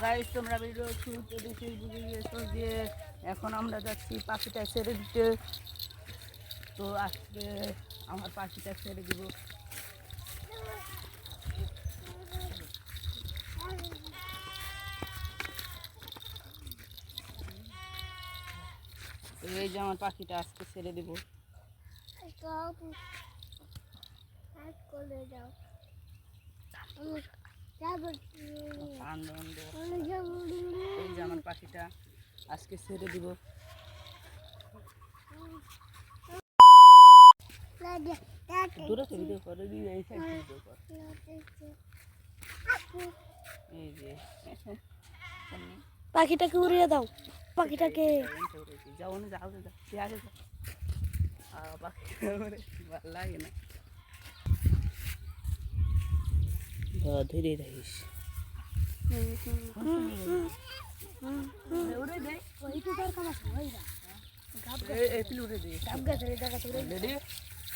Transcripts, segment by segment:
Guys তোমরা video শুরুতে দেখে বুঝে গিয়েছো যে এখন আমরা যাচ্ছি পাখিটা ছেড়ে দিতে। তো আজকে আমার পাখিটা ছেড়ে দিব। এই যে আমার পাখিটা আজকে ছেড়ে দিব। এই যে আমার পাখিটা আজকে ছেড়ে দিব। দূরে থেকে ভিডিও করে দিয়ে এই সাইড ভিডিও কর। এই যে পাখিটাকে উড়িয়ে দাও। পাখিটাকে যাও না, যাও যা তুই আগে যা। পাখিটা ভালো লাগে না, ধীরে রহিস।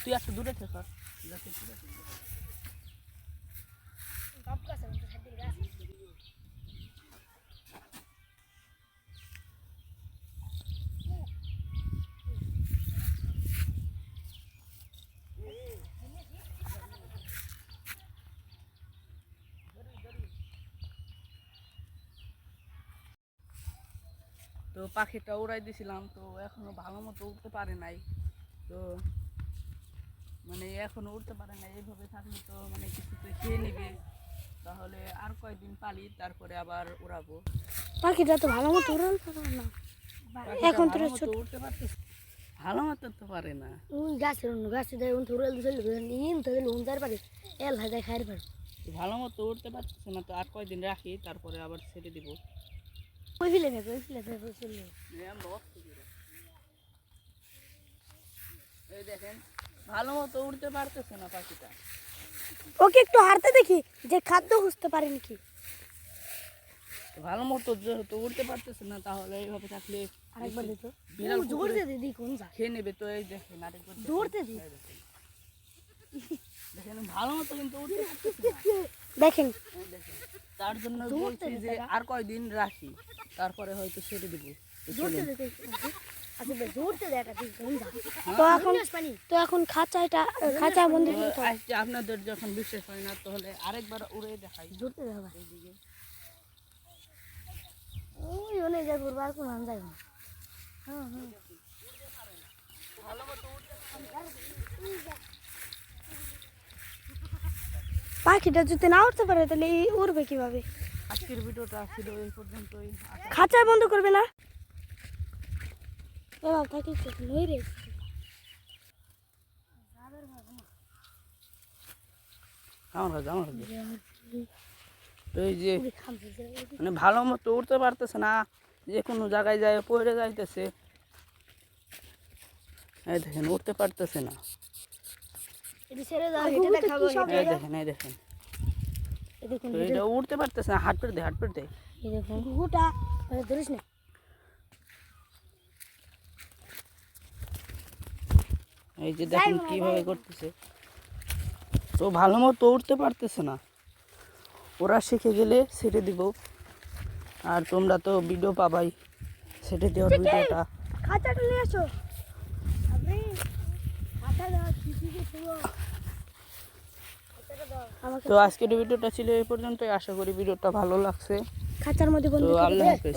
তুই একটু দূরে থেকে তো পাখিটা উড়াই দিছিলাম, তো এখনো ভালো মতো উঠতে পারে নাই। তো মানে এখনো উঠতে পারে নাই। এইভাবে থাকলে তো মানে কিছুতে খেয়ে নেবে। তাহলে আর কয়েকদিন পালি, তারপরে আবার উড়াবো। পাখিটা তো ভালো মতো উড়তে পারে না, এখন তো উঠতে পারতেছে ভালো মতো তো পারে না। গাছে দেয় এল হাজার খাইতে পারে, ভালো মতো উঠতে পারতেছে না। তো আর কয়েকদিন রাখি, তারপরে আবার ছেড়ে দিব। এই দেখেন ভালো মতো উঠতে পারতেছে না পাখিটা। ওকে একটু হারতে দেখি যে খাদ্য খুঁজতে পারে নাকি। ভালো মতো যেহেতু উঠতে পারতেছে না, তাহলে এইভাবে থাকলে আরেকবার দিত বিড়াল দৌড়তে দিদি কোন যা খেয়ে নেবে। তো এই দেখেন আরেকবার দৌড়তে দি দেখেন ভালো মতো কিন্তু উঠতে পারতেছে না। দেখেন দেখেন তার জন্য বলছি যে আর কয়দিন রাখি, তারপরে হয়তো ছেড়ে দিব। তো এখন খাঁচা বন্দি আপনাদের যখন বিশ্বাস হয় না, তাহলে আরেকবার উড়ে দেখাই। ধরতে দেবে ওই অনেক যাই করবো আর কোনো যাই না। পাখিটা যদি না উঠতে পারে তাহলে উড়বে কিভাবে? আজকের ভিডিওটা ছিল এই পর্যন্তই। খাঁচায় বন্ধ করবে না এবার থাকি নই রে। তো এই যে মানে ভালো মতো উঠতে পারতেছে না, যে কোনো জায়গায় যায় পড়ে যাইতেছে। এই দেখেন উঠতে পারতেছে না। এই দেখেন এই দেখেন এটা উঠতে পারতেছে না। হাট পেট দে, হাট পেট দে। ধরিস না। এই যে দেখেন কিভাবে করতেছে। তো ভালো মতো উঠতে পারতেছে না। ওরা শিখে গেলে ছেড়ে দিব। আর তোমরা তো ভিডিও পাবাই ছেড়ে দেওয়ার ভিডিওটা। খাঁচাটা নিয়ে আসো। তো আজকের ভিডিওটা ছিল এই পর্যন্তই। আশা করি ভিডিওটা ভালো লাগছে। খাঁচার মধ্যে তো আল্লাহ হাফেজ।